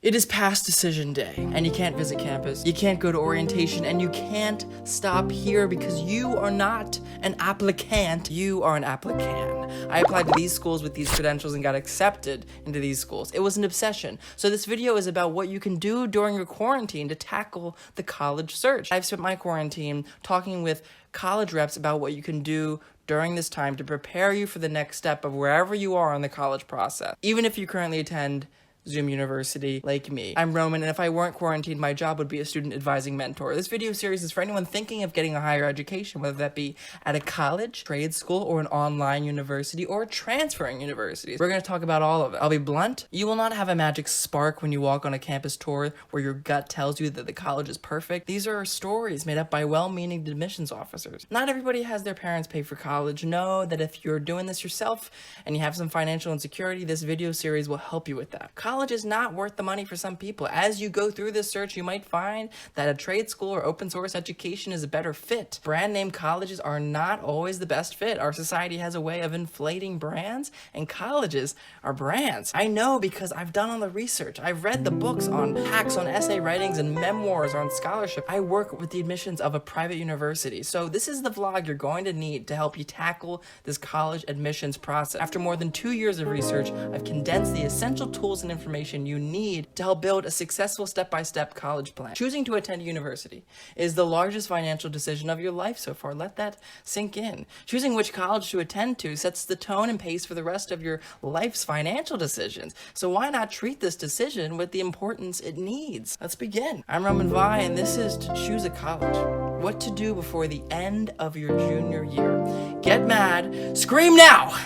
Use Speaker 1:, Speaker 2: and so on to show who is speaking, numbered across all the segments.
Speaker 1: It is past decision day, and you can't visit campus, you can't go to orientation, and you can't stop here because you are not an applicant, you are an applicant. I applied to these schools with these credentials and got accepted into these schools. It was an obsession. So this video is about what you can do during your quarantine to tackle the college search. I've spent my quarantine talking with college reps about what you can do during this time to prepare you for the next step of wherever you are in the college process. Even if you currently attend Zoom University like me. I'm Roman, and if I weren't quarantined, my job would be a student advising mentor. This video series is for anyone thinking of getting a higher education, whether that be at a college, trade school, or an online university, or transferring universities. We're going to talk about all of it. I'll be blunt. You will not have a magic spark when you walk on a campus tour where your gut tells you that the college is perfect. These are stories made up by well-meaning admissions officers. Not everybody has their parents pay for college. Know that if you're doing this yourself and you have some financial insecurity, this video series will help you with that. College is not worth the money for some people. As you go through this search, you might find that a trade school or open source education is a better fit. Brand name colleges are not always the best fit. Our society has a way of inflating brands, and colleges are brands. I know because I've done all the research. I've read the books on hacks on essay writings and memoirs on scholarship. I work with the admissions of a private university. So this is the vlog you're going to need to help you tackle this college admissions process. After more than 2 years of research, I've condensed the essential tools and information you need to help build a successful step-by-step college plan. Choosing to attend a university is the largest financial decision of your life so far. Let that sink in. Choosing which college to attend to sets the tone and pace for the rest of your life's financial decisions. So why not treat this decision with the importance it needs? Let's begin. I'm Roman Vi, and this is To Choose a College. What to do before the end of your junior year. Get mad, scream now!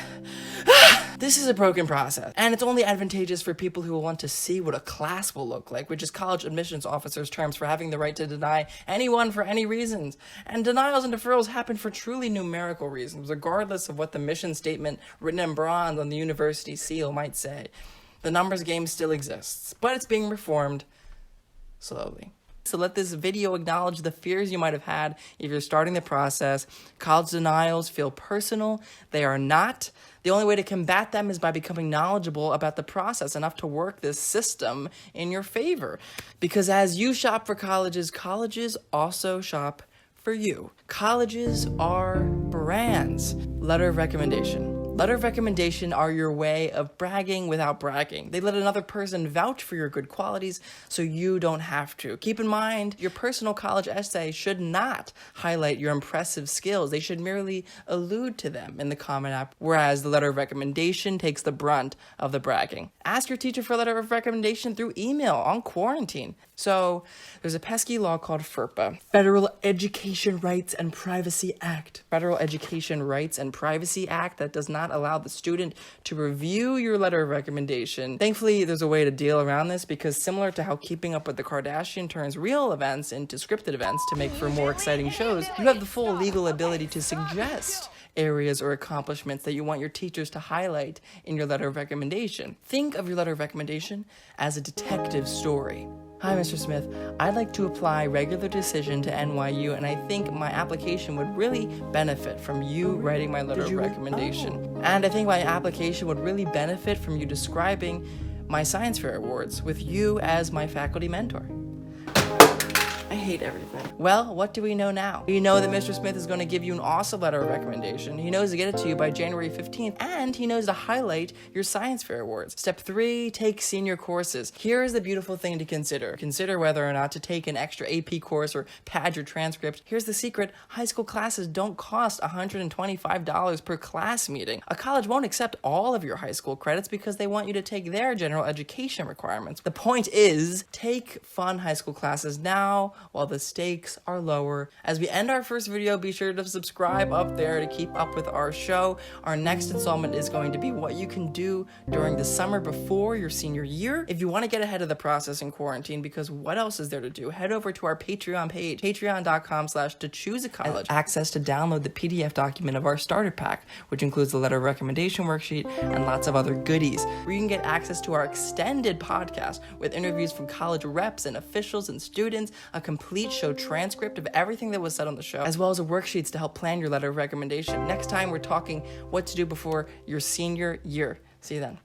Speaker 1: This is a broken process, and it's only advantageous for people who want to see what a class will look like, which is college admissions officers' terms for having the right to deny anyone for any reasons. And denials and deferrals happen for truly numerical reasons, regardless of what the mission statement written in bronze on the university seal might say. The numbers game still exists, but it's being reformed slowly. So let this video acknowledge the fears you might have had if you're starting the process. College denials feel personal. They are not. The only way to combat them is by becoming knowledgeable about the process enough to work this system in your favor. Because as you shop for colleges, colleges also shop for you. Colleges are brands. Letter of recommendation. Letter of recommendation are your way of bragging without bragging. They let another person vouch for your good qualities so you don't have to. Keep in mind, your personal college essay should not highlight your impressive skills. They should merely allude to them in the Common App, whereas the letter of recommendation takes the brunt of the bragging. Ask your teacher for a letter of recommendation through email on quarantine. So there's a pesky law called FERPA, Federal Education Rights and Privacy Act. Federal Education Rights and Privacy Act that does not allow the student to review your letter of recommendation. Thankfully, there's a way to deal around this because similar to how Keeping Up with the Kardashians turns real events into scripted events to make for more exciting shows, you have the full legal ability to suggest areas or accomplishments that you want your teachers to highlight in your letter of recommendation. Think of your letter of recommendation as a detective story. Hi, Mr. Smith. I'd like to apply regular decision to NYU, and I think my application would really benefit from you writing my letter of recommendation. And I think my application would really benefit from you describing my science fair awards with you as my faculty mentor. I hate everything. Well, what do we know now? We know that Mr. Smith is going to give you an awesome letter of recommendation. He knows to get it to you by January 15th, and he knows to highlight your science fair awards. Step 3, take senior courses. Here is the beautiful thing to consider. Consider whether or not to take an extra AP course or pad your transcript. Here's the secret. High school classes don't cost $125 per class meeting. A college won't accept all of your high school credits because they want you to take their general education requirements. The point is, take fun high school classes now while the stakes are lower. As we end our first video, be sure to subscribe up there to keep up with our show. Our next installment is going to be what you can do during the summer before your senior year. If you want to get ahead of the process in quarantine, because what else is there to do? Head over to our Patreon page, patreon.com/tochooseacollege. Access to download the PDF document of our starter pack, which includes the letter of recommendation worksheet and lots of other goodies. Where you can get access to our extended podcast with interviews from college reps and officials and students, a complete show transcript of everything that was said on the show, as well as worksheets to help plan your letter of recommendation. Next time, we're talking what to do before your senior year. See you then.